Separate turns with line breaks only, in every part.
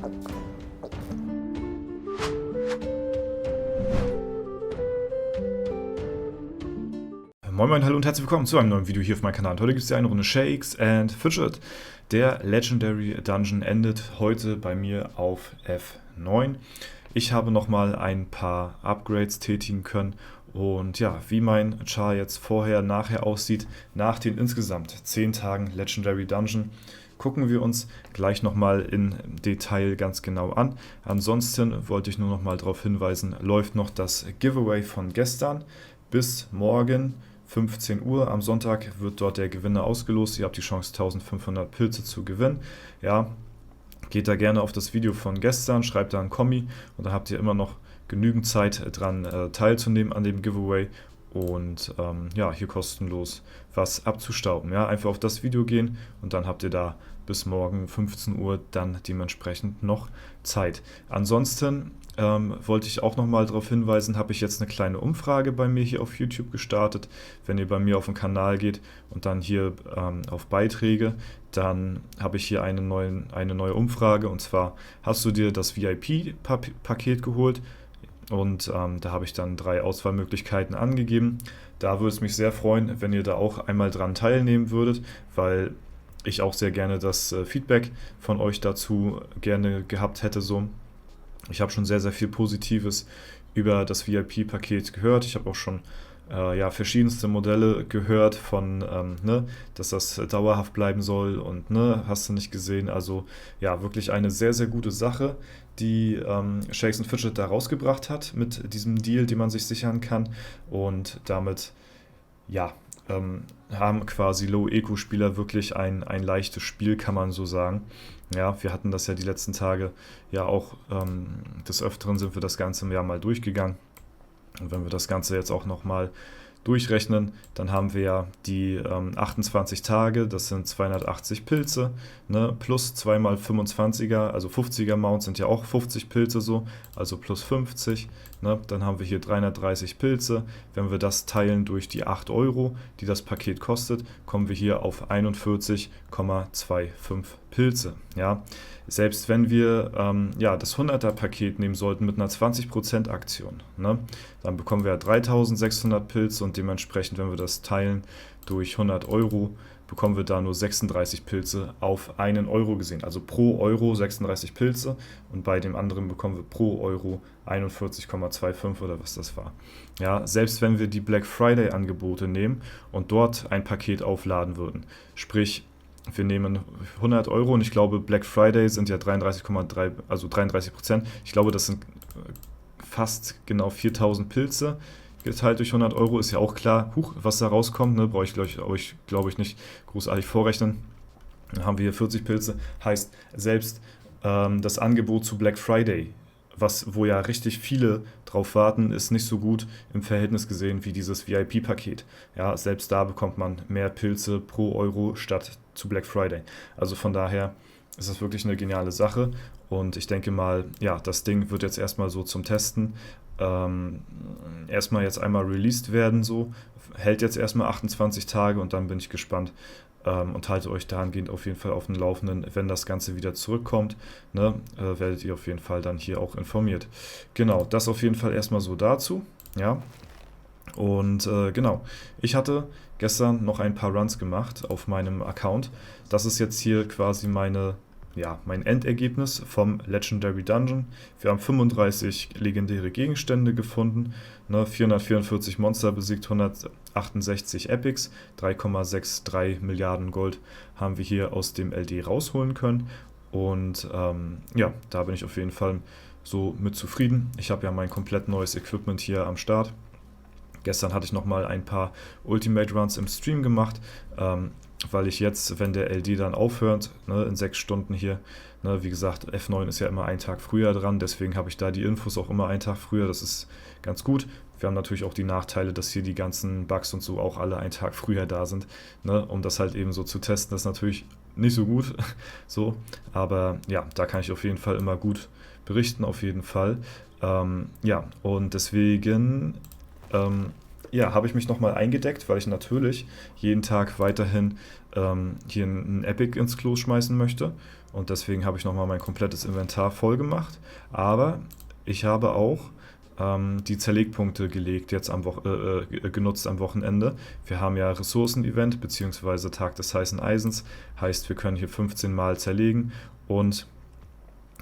Moin Moin, hallo und herzlich willkommen zu einem neuen Video hier auf meinem Kanal. Heute gibt es ja eine Runde Shakes and Fidget. Der Legendary Dungeon endet heute bei mir auf F9. Ich habe nochmal ein paar Upgrades tätigen können und ja, wie mein Char jetzt vorher, nachher aussieht, nach den insgesamt 10 Tagen Legendary Dungeon, gucken wir uns gleich nochmal in Detail ganz genau an. Ansonsten wollte ich nur nochmal darauf hinweisen, läuft noch das Giveaway von gestern bis morgen 15 Uhr. Am Sonntag wird dort der Gewinner ausgelost. Ihr habt die Chance, 1500 Pilze zu gewinnen. Ja, geht da gerne auf das Video von gestern, schreibt da einen Kommi und dann habt ihr immer noch genügend Zeit dran teilzunehmen an dem Giveaway und ja, hier kostenlos was abzustauben. Ja, einfach auf das Video gehen und dann habt ihr da bis morgen 15 Uhr dann dementsprechend noch Zeit. Ansonsten wollte ich auch nochmal darauf hinweisen, habe ich jetzt eine kleine Umfrage bei mir hier auf YouTube gestartet. Wenn ihr bei mir auf den Kanal geht und dann hier auf Beiträge, dann habe ich hier eine neue Umfrage, und zwar: Hast du dir das VIP-Paket geholt? Und da habe ich dann 3 Auswahlmöglichkeiten angegeben. Da würde es mich sehr freuen, wenn ihr da auch einmal dran teilnehmen würdet, weil ich auch sehr gerne das Feedback von euch dazu gerne gehabt hätte. So. Ich habe schon sehr, sehr viel Positives über das VIP-Paket gehört. Ich habe auch schon ja, verschiedenste Modelle gehört von, ne, dass das dauerhaft bleiben soll und ne, hast du nicht gesehen. Also ja, wirklich eine sehr, sehr gute Sache, die Shakes and Fidget da rausgebracht hat mit diesem Deal, den man sich sichern kann. Und damit, ja, haben quasi Low-Eco-Spieler wirklich ein leichtes Spiel, kann man so sagen. Ja, wir hatten das ja die letzten Tage ja auch, des Öfteren sind wir das Ganze ja mal durchgegangen. Und wenn wir das Ganze jetzt auch nochmal durchrechnen, dann haben wir ja die 28 Tage, das sind 280 Pilze, ne, plus 2 mal 25er, also 50er Mounts sind ja auch 50 Pilze so, also plus 50, ne, dann haben wir hier 330 Pilze. Wenn wir das teilen durch die 8 Euro, die das Paket kostet, kommen wir hier auf 41,25 Pilze. Ja. Selbst wenn wir ja, das 100er Paket nehmen sollten mit einer 20% Aktion, ne, dann bekommen wir 3600 Pilze und dementsprechend, wenn wir das teilen durch 100 Euro, bekommen wir da nur 36 Pilze auf 1 Euro gesehen. Also pro Euro 36 Pilze und bei dem anderen bekommen wir pro Euro 41,25 oder was das war. Ja, selbst wenn wir die Black Friday Angebote nehmen und dort ein Paket aufladen würden, sprich wir nehmen 100 Euro und ich glaube Black Friday sind ja 33,3, also 33%. Ich glaube, das sind fast genau 4000 Pilze. Geteilt durch 100 Euro ist ja auch klar, was da rauskommt, ne, brauche ich glaube ich nicht großartig vorrechnen. Dann haben wir hier 40 Pilze, heißt selbst das Angebot zu Black Friday, wo ja richtig viele drauf warten, ist nicht so gut im Verhältnis gesehen wie dieses VIP-Paket. Ja, selbst da bekommt man mehr Pilze pro Euro statt zu Black Friday. Also von daher ist das wirklich eine geniale Sache und ich denke mal, ja, das Ding wird jetzt erstmal so zum Testen erstmal jetzt einmal released werden, so hält jetzt erstmal 28 Tage und dann bin ich gespannt und halte euch dahingehend auf jeden Fall auf dem Laufenden. Wenn das Ganze wieder zurückkommt, ne, werdet ihr auf jeden Fall dann hier auch informiert. Genau, das auf jeden Fall erstmal so dazu, ja. Und genau, ich hatte gestern noch ein paar Runs gemacht auf meinem Account. Das ist jetzt hier quasi mein Endergebnis vom Legendary Dungeon. Wir haben 35 legendäre Gegenstände gefunden, ne, 444 Monster besiegt, 168 Epics, 3,63 Milliarden Gold haben wir hier aus dem LD rausholen können. Und ja, da bin ich auf jeden Fall so mit zufrieden. Ich habe ja mein komplett neues Equipment hier am Start. Gestern hatte ich nochmal ein paar Ultimate Runs im Stream gemacht, weil ich jetzt, wenn der LD dann aufhört, ne, in 6 Stunden hier, ne, wie gesagt, F9 ist ja immer einen Tag früher dran, deswegen habe ich da die Infos auch immer einen Tag früher, das ist ganz gut. Wir haben natürlich auch die Nachteile, dass hier die ganzen Bugs und so auch alle einen Tag früher da sind, ne, um das halt eben so zu testen, das ist natürlich nicht so gut, so, aber ja, da kann ich auf jeden Fall immer gut berichten, auf jeden Fall. Ja, und deswegen ja, habe ich mich nochmal eingedeckt, weil ich natürlich jeden Tag weiterhin hier einen Epic ins Klo schmeißen möchte. und deswegen habe ich nochmal mein komplettes Inventar voll gemacht. Aber ich habe auch die Zerlegpunkte gelegt, jetzt genutzt am Wochenende. Wir haben ja Ressourcen-Event bzw. Tag des heißen Eisens, heißt wir können hier 15 Mal zerlegen und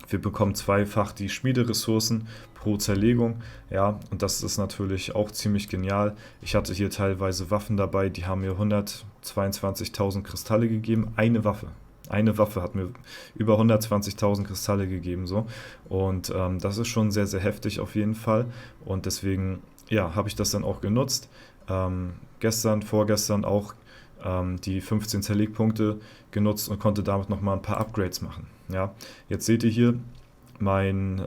wir bekommen zweifach die Schmiederessourcen pro Zerlegung. Ja, und das ist natürlich auch ziemlich genial. Ich hatte hier teilweise Waffen dabei, die haben mir 122.000 Kristalle gegeben. Eine Waffe. Eine Waffe hat mir über 120.000 Kristalle gegeben. So. Und das ist schon sehr, sehr heftig auf jeden Fall. Und deswegen, ja, habe ich das dann auch genutzt. Gestern, vorgestern auch die 15 Zerlegpunkte genutzt und konnte damit nochmal ein paar Upgrades machen. Ja, jetzt seht ihr hier mein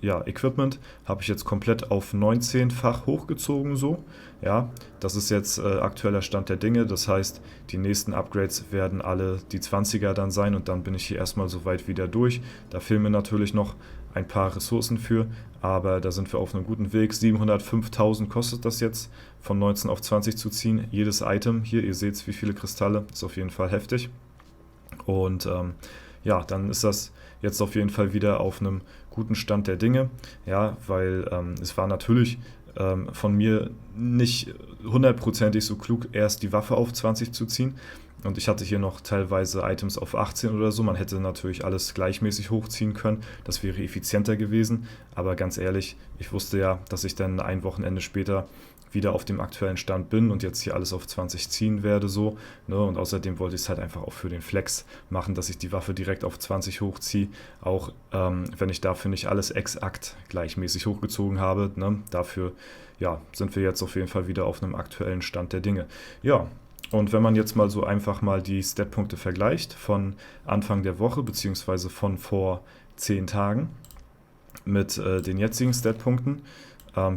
Equipment habe ich jetzt komplett auf 19-fach hochgezogen so. Ja, das ist jetzt aktueller Stand der Dinge. Das heißt, die nächsten Upgrades werden alle die 20er dann sein und dann bin ich hier erstmal soweit wieder durch. Da fehlen mir natürlich noch ein paar Ressourcen für, aber da sind wir auf einem guten Weg. 705.000 kostet das jetzt, von 19 auf 20 zu ziehen. Jedes Item hier, ihr seht wie viele Kristalle, ist auf jeden Fall heftig. Und ja, dann ist das jetzt auf jeden Fall wieder auf einem guten Stand der Dinge. Ja, weil es war natürlich von mir nicht hundertprozentig so klug, erst die Waffe auf 20 zu ziehen. Und ich hatte hier noch teilweise Items auf 18 oder so. Man hätte natürlich alles gleichmäßig hochziehen können. Das wäre effizienter gewesen. Aber ganz ehrlich, ich wusste ja, dass ich dann ein Wochenende später wieder auf dem aktuellen Stand bin und jetzt hier alles auf 20 ziehen werde so. Ne? Und außerdem wollte ich es halt einfach auch für den Flex machen, dass ich die Waffe direkt auf 20 hochziehe. Auch wenn ich dafür nicht alles exakt gleichmäßig hochgezogen habe. Ne? Dafür ja, sind wir jetzt auf jeden Fall wieder auf einem aktuellen Stand der Dinge. Ja, und wenn man jetzt mal so einfach mal die Statpunkte vergleicht von Anfang der Woche beziehungsweise von vor 10 Tagen mit den jetzigen Statpunkten,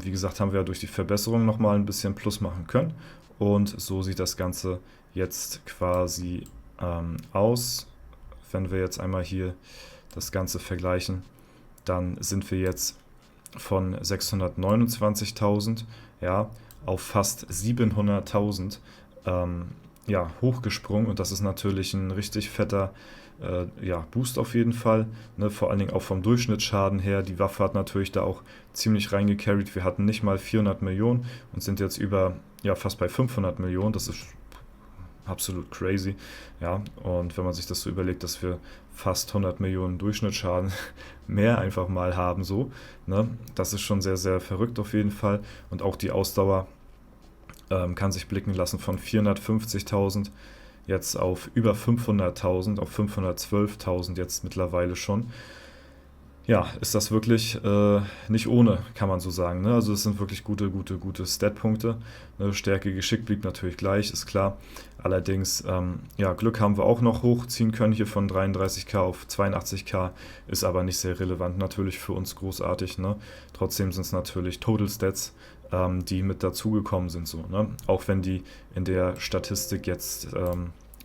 wie gesagt, haben wir ja durch die Verbesserung nochmal ein bisschen Plus machen können. Und so sieht das Ganze jetzt quasi aus. Wenn wir jetzt einmal hier das Ganze vergleichen, dann sind wir jetzt von 629.000 ja, auf fast 700.000 ja, hochgesprungen. Und das ist natürlich ein richtig fetter ja, Boost auf jeden Fall, ne, vor allen Dingen auch vom Durchschnittsschaden her. Die Waffe hat natürlich da auch ziemlich reingecarried. Wir hatten nicht mal 400 Millionen und sind jetzt über, ja, fast bei 500 Millionen. Das ist absolut crazy. Ja, und wenn man sich das so überlegt, dass wir fast 100 Millionen Durchschnittsschaden mehr einfach mal haben, so, ne, das ist schon sehr, sehr verrückt auf jeden Fall. Und auch die Ausdauer kann sich blicken lassen von 450.000 jetzt auf über 500.000, auf 512.000 jetzt mittlerweile schon. Ja, ist das wirklich nicht ohne, kann man so sagen. Ne? Also es sind wirklich gute Statpunkte. Ne? Stärke, Geschick blieb natürlich gleich, ist klar. Allerdings, ja, Glück haben wir auch noch hochziehen können, hier von 33k auf 82k, ist aber nicht sehr relevant natürlich für uns großartig. Ne? Trotzdem sind es natürlich Total Stats, die mit dazugekommen sind. So, ne? Auch wenn die in der Statistik jetzt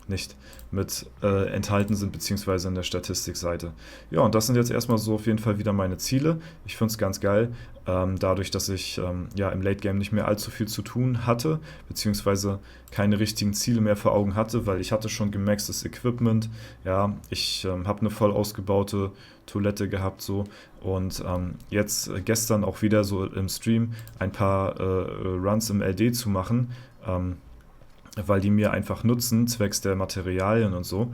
nicht mit enthalten sind, beziehungsweise in der Statistikseite. Ja, und das sind jetzt erstmal so auf jeden Fall wieder meine Ziele. Ich finde es ganz geil, dadurch, dass ich ja im Late Game nicht mehr allzu viel zu tun hatte, beziehungsweise keine richtigen Ziele mehr vor Augen hatte, weil ich hatte schon gemaxtes Equipment, ja, ich habe eine voll ausgebaute Toilette gehabt so und jetzt gestern auch wieder so im Stream ein paar Runs im LD zu machen, weil die mir einfach nutzen, zwecks der Materialien und so,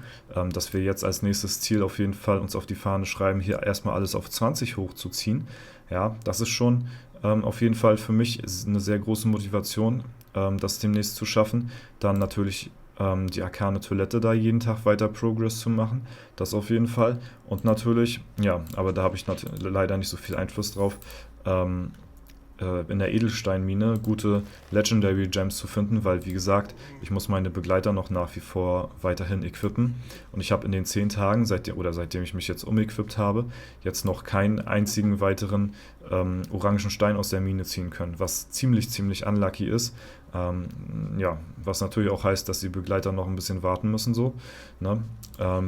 dass wir jetzt als nächstes Ziel auf jeden Fall uns auf die Fahne schreiben, hier erstmal alles auf 20 hochzuziehen. Ja, das ist schon auf jeden Fall für mich eine sehr große Motivation, das demnächst zu schaffen. Dann natürlich die arkane Toilette da jeden Tag weiter Progress zu machen, das auf jeden Fall. Und natürlich, ja, aber da habe ich leider nicht so viel Einfluss drauf, in der Edelsteinmine gute Legendary Gems zu finden, weil wie gesagt, ich muss meine Begleiter noch nach wie vor weiterhin equippen und ich habe in den 10 Tagen, seitdem ich mich jetzt umequipt habe, jetzt noch keinen einzigen weiteren orangen Stein aus der Mine ziehen können, was ziemlich unlucky ist. Ja, was natürlich auch heißt, dass die Begleiter noch ein bisschen warten müssen, so, ne?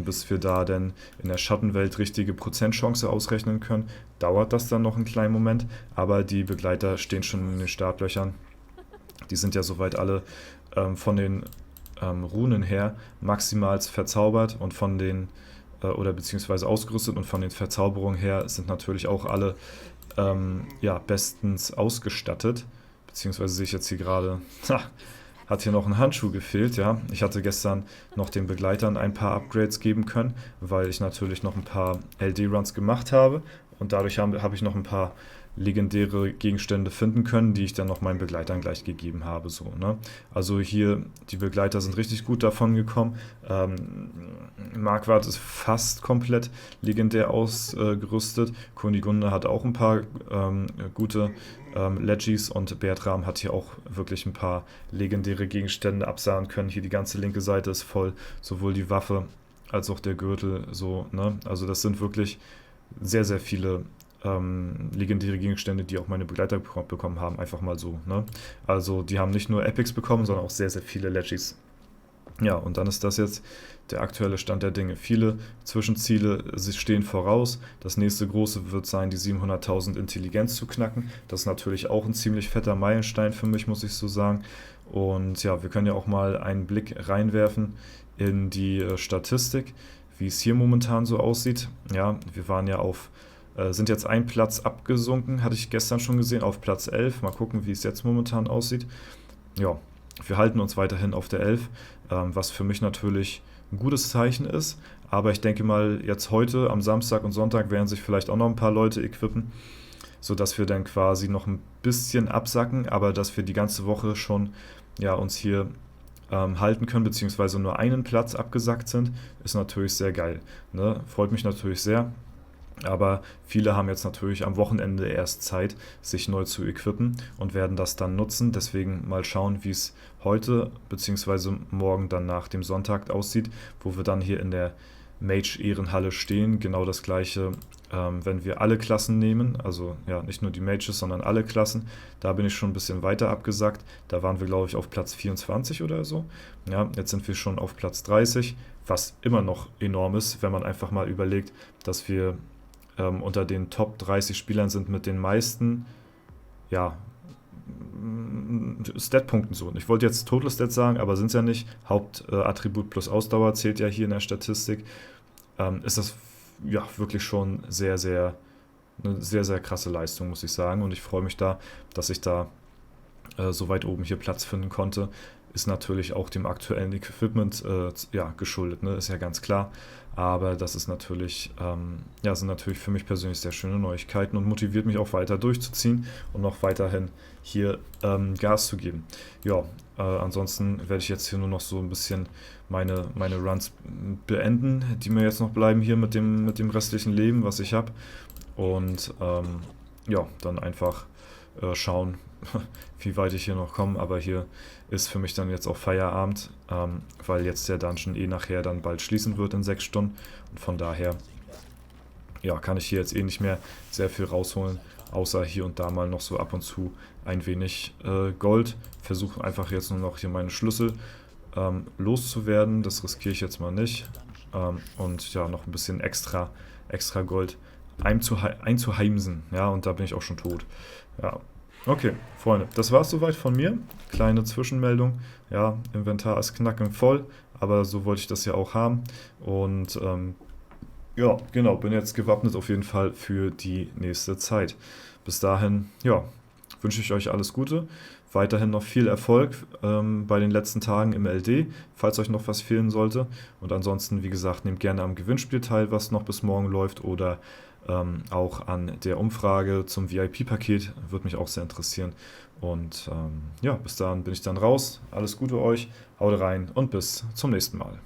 Bis wir da dann in der Schattenwelt richtige Prozentchance ausrechnen können. Dauert das dann noch einen kleinen Moment, aber die Begleiter stehen schon in den Startlöchern. Die sind ja soweit alle von den Runen her maximal verzaubert und von den oder beziehungsweise ausgerüstet, und von den Verzauberungen her sind natürlich auch alle ja, bestens ausgestattet. Beziehungsweise sehe ich jetzt hier gerade, hat hier noch ein Handschuh gefehlt, ja. Ich hatte gestern noch den Begleitern ein paar Upgrades geben können, weil ich natürlich noch ein paar LD-Runs gemacht habe, und dadurch habe ich noch ein paar legendäre Gegenstände finden können, die ich dann noch meinen Begleitern gleich gegeben habe. So, ne? Also hier, die Begleiter sind richtig gut davon gekommen. Marquardt ist fast komplett legendär ausgerüstet. Kunigunde hat auch ein paar gute Legis, und Bertram hat hier auch wirklich ein paar legendäre Gegenstände absahen können. Hier die ganze linke Seite ist voll, sowohl die Waffe als auch der Gürtel. So, ne? Also das sind wirklich sehr, sehr viele legendäre Gegenstände, die auch meine Begleiter bekommen haben, einfach mal so. Ne? Also die haben nicht nur Epics bekommen, sondern auch sehr, sehr viele Legis. Ja, und dann ist das jetzt der aktuelle Stand der Dinge. Viele Zwischenziele stehen voraus. Das nächste große wird sein, die 700.000 Intelligenz zu knacken. Das ist natürlich auch ein ziemlich fetter Meilenstein für mich, muss ich so sagen. Und ja, wir können ja auch mal einen Blick reinwerfen in die Statistik, wie es hier momentan so aussieht. Ja, wir waren ja sind jetzt einen Platz abgesunken, hatte ich gestern schon gesehen, auf Platz 11. Mal gucken, wie es jetzt momentan aussieht. Ja, wir halten uns weiterhin auf der 11, was für mich natürlich ein gutes Zeichen ist. Aber ich denke mal, jetzt heute, am Samstag und Sonntag, werden sich vielleicht auch noch ein paar Leute equippen, sodass wir dann quasi noch ein bisschen absacken, aber dass wir die ganze Woche schon ja, uns hier halten können, beziehungsweise nur einen Platz abgesackt sind, ist natürlich sehr geil. Ne? Freut mich natürlich sehr. Aber viele haben jetzt natürlich am Wochenende erst Zeit, sich neu zu equippen, und werden das dann nutzen. Deswegen mal schauen, wie es heute bzw. morgen dann nach dem Sonntag aussieht, wo wir dann hier in der Mage-Ehrenhalle stehen. Genau das gleiche, wenn wir alle Klassen nehmen, also ja, nicht nur die Mages, sondern alle Klassen. Da bin ich schon ein bisschen weiter abgesackt. Da waren wir, glaube ich, auf Platz 24 oder so. Ja, jetzt sind wir schon auf Platz 30, was immer noch enorm ist, wenn man einfach mal überlegt, dass wir unter den Top 30 Spielern sind mit den meisten, ja, Statpunkten so. Ich wollte jetzt Total Stats sagen, aber sind es ja nicht. Hauptattribut plus Ausdauer zählt ja hier in der Statistik. Ist das ja wirklich schon eine sehr, sehr krasse Leistung, muss ich sagen. Und ich freue mich da, dass ich da so weit oben hier Platz finden konnte. Ist natürlich auch dem aktuellen Equipment ja, geschuldet, ne? Ist ja ganz klar. Aber das ist natürlich, ja, sind natürlich für mich persönlich sehr schöne Neuigkeiten und motiviert mich auch weiter durchzuziehen und noch weiterhin hier Gas zu geben. Ja, ansonsten werde ich jetzt hier nur noch so ein bisschen meine Runs beenden, die mir jetzt noch bleiben hier mit dem restlichen Leben, was ich habe. Und ja, dann einfach schauen, wie weit ich hier noch komme. Aber hier ist für mich dann jetzt auch Feierabend, weil jetzt der Dungeon nachher dann bald schließen wird in 6 Stunden. Und von daher ja, kann ich hier jetzt nicht mehr sehr viel rausholen, außer hier und da mal noch so ab und zu ein wenig Gold. Versuche einfach jetzt nur noch hier meine Schlüssel loszuwerden. Das riskiere ich jetzt mal nicht. Und ja, noch ein bisschen extra Gold einzuheimsen. Ja, und da bin ich auch schon tot. Ja, okay, Freunde, das war es soweit von mir. Kleine Zwischenmeldung. Ja, Inventar ist knackend voll, aber so wollte ich das ja auch haben. Und ja, genau, bin jetzt gewappnet auf jeden Fall für die nächste Zeit. Bis dahin, ja, wünsche ich euch alles Gute. Weiterhin noch viel Erfolg bei den letzten Tagen im LD, falls euch noch was fehlen sollte. Und ansonsten, wie gesagt, nehmt gerne am Gewinnspiel teil, was noch bis morgen läuft, oder auch an der Umfrage zum VIP-Paket, würde mich auch sehr interessieren. Und ja, bis dahin bin ich dann raus. Alles Gute euch, haut rein und bis zum nächsten Mal.